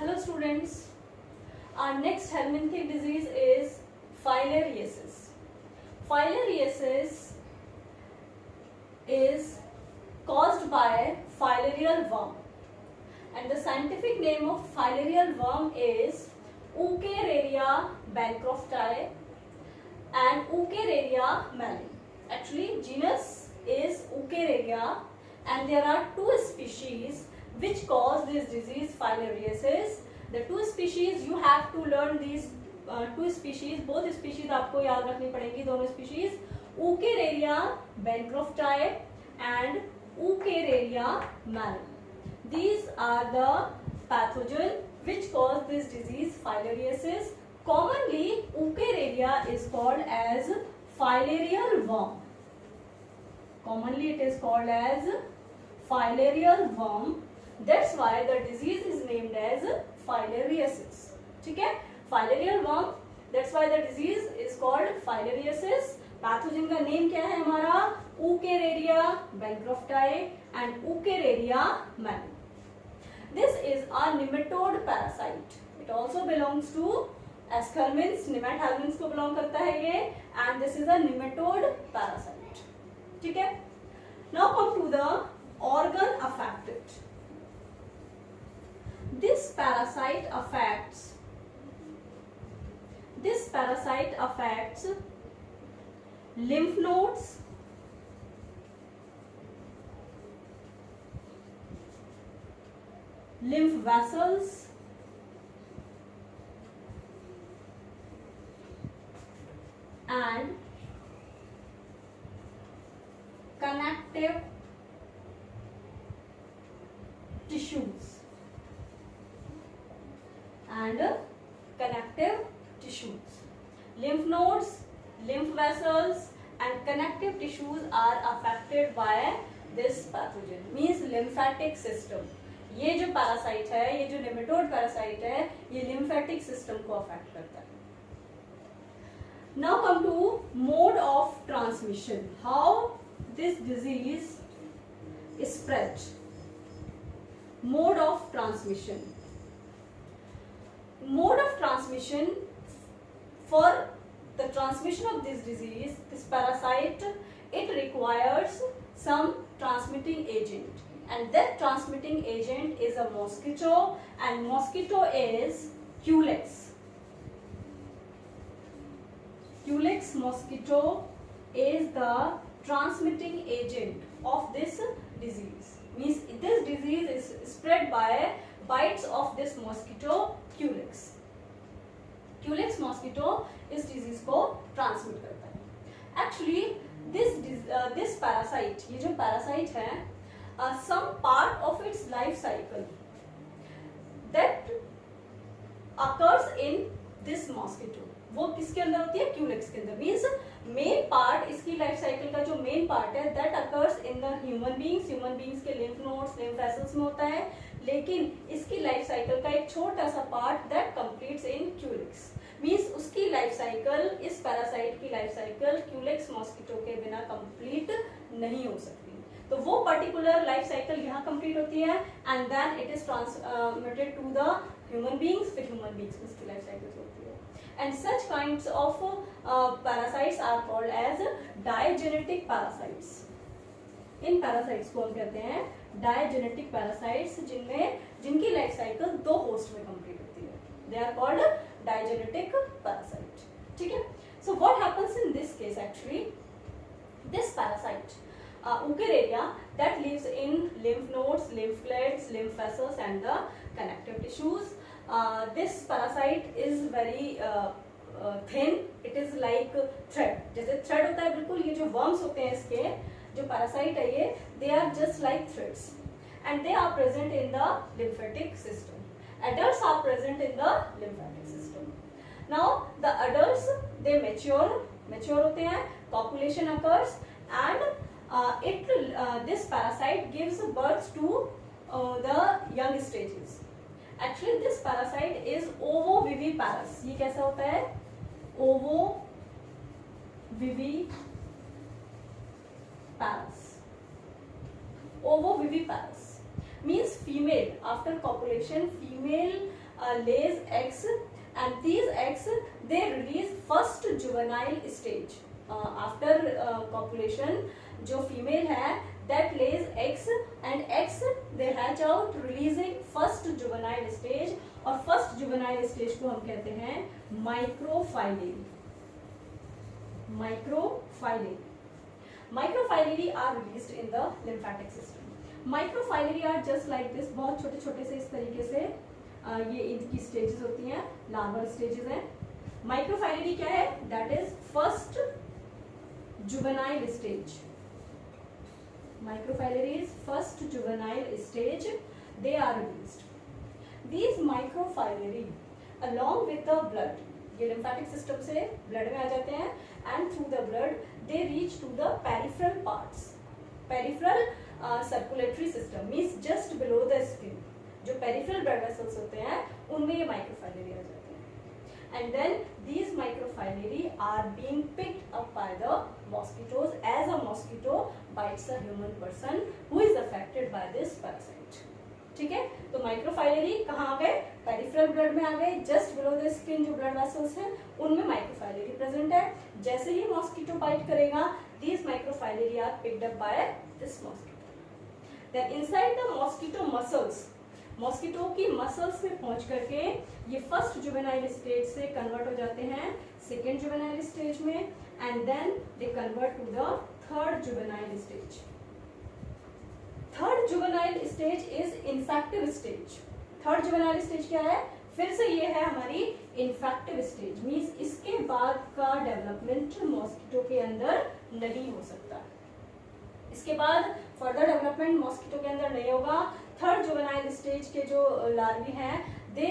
Hello students, our next helminthic disease is filariasis. Filariasis is caused by filarial worm, and the scientific name of filarial worm is Wuchereria bancrofti and Wuchereria malin. Actually, genus is Wuchereria, and there are two species which cause this disease filariasis. The two species you have to learn these two species, both species आपको याद रखनी पड़ेंगी, दोनों species Wuchereria bancrofti and Wuchereria malin. These are the pathogen which cause this disease filariasis. Commonly, Wuchereria is called as filarial worm. Commonly, it is called as filarial worm. That's why the disease is named as filariasis. ठीक है? Filarial worm. That's why the disease is called filariasis. Pathogen का name क्या है हमारा? Wuchereria bancrofti and Wuchereria malin. This is a nematode parasite. It also belongs to Aschelminthes, nemathelminths को belong करता है ये, and this is a nematode parasite. ठीक है? Now come to the organ affected. This parasite affects lymph nodes, lymph vessels, and connective tissues. Lymph nodes, lymph vessels and connective tissues are affected by this pathogen. Means lymphatic system. ये जो parasite है, ये जो nematode parasite है, ये lymphatic system को affect करता है. Now come to mode of transmission. How this disease is spread. Mode of transmission. Mode of transmission, for the transmission of this disease, this parasite, it requires some transmitting agent, and that transmitting agent is a mosquito, and mosquito is Culex. Culex mosquito is the transmitting agent of this disease. Means this disease is spread by bites of this mosquito Culex. Culex mosquito इस disease को transmit करता है. Actually, this parasite, ये जो parasite है, some part of its life cycle that occurs in this mosquito. वो किसके अंदर होती है? Culex के अंदर. Means main part, इसकी life cycle का जो main part है, that occurs in the human beings. Human beings के lymph nodes, lymph vessels में होता है, लेकिन इसकी लाइफ साइकिल का एक छोटा सा part that completes in Culex. Means उसकी लाइफ साइकिल, इस पैरासाइट की लाइफ साइकिल क्यूलेक्स मॉस्किटो के बिना कंप्लीट नहीं हो सकती. तो वो पर्टिकुलर लाइफ साइकिल यहाँ कंप्लीट होती है, and then it is transmitted to the human beings. फिर ह्यूमन बींग्स में इसकी लाइफ साइकिल होती है. And such kinds of parasites are called as digenetic parasites. इन पैरासाइट्स को हम कहते हैं डायजेनेटिक पैरासाइट्स, जिनकी लाइफ साइकिल दो होस्ट में कंप्लीट होती है. They are called digenetic parasite. ठीक है? So what happens in this case? Actually this parasite Wuchereria that lives in lymph nodes, lymph glands, lymph vessels and the connective tissues. This parasite is very thin. It is like thread. जैसे thread होता है बिल्कुल, ये जो worms होते हैं इसके, जो parasite है ये, they are just like threads, and they are present in the lymphatic system. Adults are present in the lymphatic system. Now the adults, they mature होते हैं, copulation occurs, and this parasite gives birth to the young stages. Actually this parasite is ovoviviparous. ये कैसा होता है? Ovoviviparous. Ovoviviparous means female. After copulation, female lays eggs, and these eggs they release first juvenile stage. After copulation, जो female है that lays eggs, and eggs they hatch out releasing first juvenile stage, और first juvenile stage को हम कहते हैं microphyllae. Microphyllae are released in the lymphatic system. Microphyllae are just like this, बहुत छोटे छोटे से इस तरीके से ये इनकी स्टेजेस होती हैं, लार्वल स्टेजेस हैं. Microphyllae क्या है? That is first juvenile stage. Microphyllae is first juvenile stage. They are released. These microphyllae along with the blood, ये lymphatic system से blood में आ जाते हैं, and through the blood they reach to the peripheral parts. Peripheral circulatory system means just below the skin. जो peripheral blood vessels होते हैं उनमें ये microphyllae आ जाते हैं. And then these microphyllae are being picked up by the mosquitoes as a mosquito bites a human person who is affected by this parasite. ठीक है, तो माइक्रोफाइलरी कहाँ आ गए? पेरिफेरल ब्लड में आ गए, जस्ट बिलो द स्किन जो ब्लड वेसल्स हैं उनमें माइक्रोफाइलरी प्रेजेंट है. जैसे ही मॉस्किटो बाइट करेगा, these microfilariae are picked up by this mosquito. Then inside the mosquito muscles, mosquito की मसल्स में पहुंच करके ये फर्स्ट जुवेनाइल स्टेज से कन्वर्ट हो जाते हैं सेकेंड जुवेनाइल स्टेज में, and then they convert to the third juvenile stage. Third juvenile stage is infective stage. Third juvenile stage क्या है? फिर से ये है हमारी इन्फेक्टिव स्टेज. मींस इसके बाद का डेवलपमेंट मॉस्किटो के अंदर नहीं हो सकता. इसके बाद फर्दर डेवलपमेंट मॉस्किटो के अंदर नहीं होगा. थर्ड जुवेनाइल स्टेज के जो लार्वी हैं they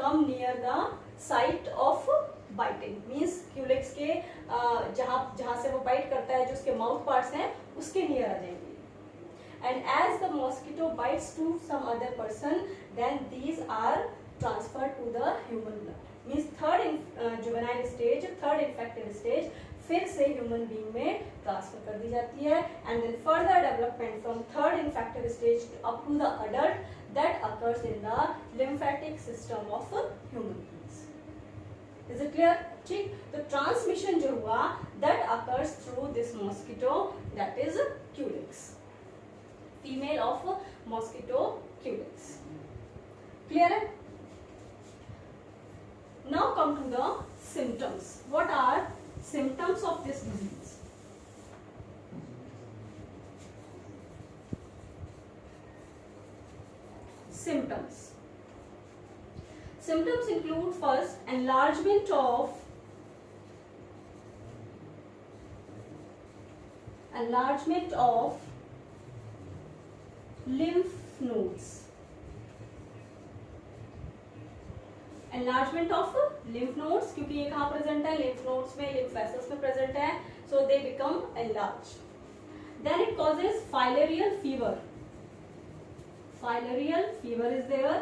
come near the site of biting. Means Culex के जहां से वो बाइट करता है, जो उसके माउथ पार्ट्स हैं उसके नियर आ जाएंगे. And as the mosquito bites to some other person, then these are transferred to the human blood. Means third juvenile stage, third infective stage, फिर से human being में ट्रांसफर कर दी जाती है, and then further development from third infective stage up to the adult that occurs in the lymphatic system of human beings. Is it clear? ठीक, तो transmission जो हुआ that occurs through this mosquito, that is Culex. Female of mosquito Culex. Clear है? Now come to the symptoms. What are symptoms of this disease? Symptoms. Symptoms include first enlargement of lymph nodes. Enlargement of lymph nodes, क्योंकि ये कहाँ present है? lymph nodes में, lymph vessels में present है, so they become enlarged. Then it causes filarial fever. Filarial fever is there.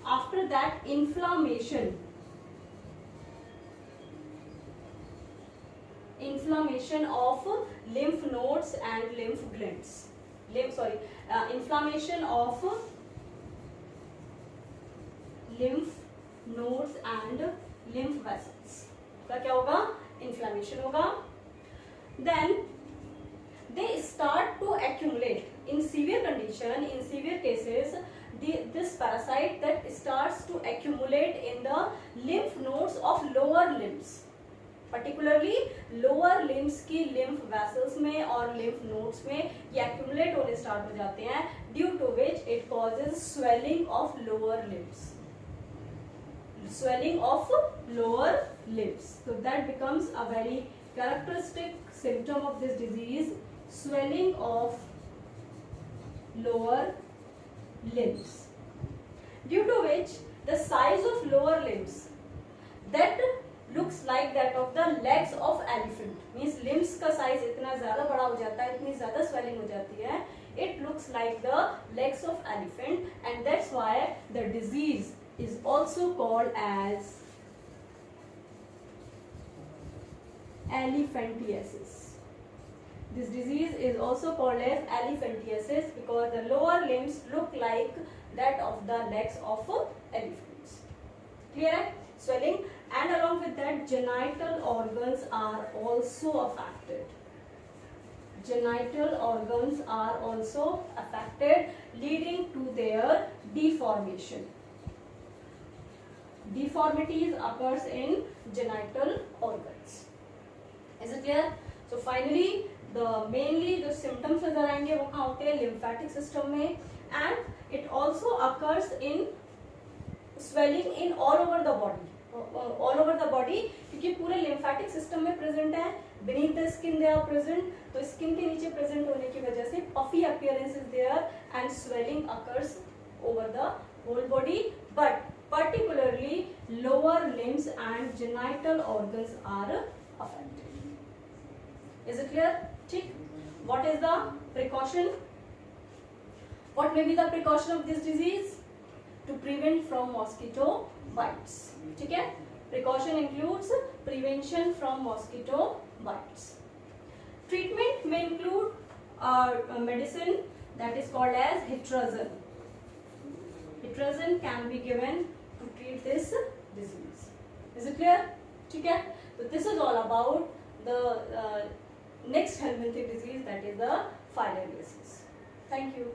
After that, inflammation of lymph nodes and lymph glands. Inflammation of lymph nodes and lymph vessels. का क्या होगा? Inflammation होगा. Then they start to accumulate. In severe condition, in severe cases, this parasite that starts to accumulate in the lymph nodes of lower limbs. Particularly lower limbs की lymph vessels में और lymph nodes में ये accumulate होने start हो जाते हैं, due to which it causes swelling of lower limbs. Swelling of lower limbs. So that becomes a very characteristic symptom of this disease, swelling of lower limbs, due to which the size of lower limbs that looks like that of the legs of elephant. Means limbs का size इतना ज़्यादा बड़ा हो जाता है, इतनी ज़्यादा swelling हो जाती है, it looks like the legs of elephant, and that's why the disease is also called as elephantiasis. This disease is also called as elephantiasis because the lower limbs look like that of the legs of elephants. Clear? Swelling, and along with that genital organs are also affected. Genital organs are also affected, leading to their deformation. Deformities occurs in genital organs. Is it clear? So finally mainly the symptoms नजर आएंगे वो कहाँ होते हैं? lymphatic system में, and it also occurs in swelling in all over the body. All over the body क्योंकि पूरे lymphatic system में present है, beneath the skin they are present, तो skin के नीचे present होने की वजह से puffy appearance is there and swelling occurs over the whole body, but particularly lower limbs and genital organs are affected. Is it clear? ठीक. What is the precaution? What may be the precaution of this disease? To prevent from mosquito bites. ठीक है? Precaution includes prevention from mosquito bites. Treatment may include a medicine that is called as Hitrazine. Hitrazine can be given to treat this disease. Is it clear? ठीक है? So this is all about the next helminthic disease, that is the filariasis. Thank you.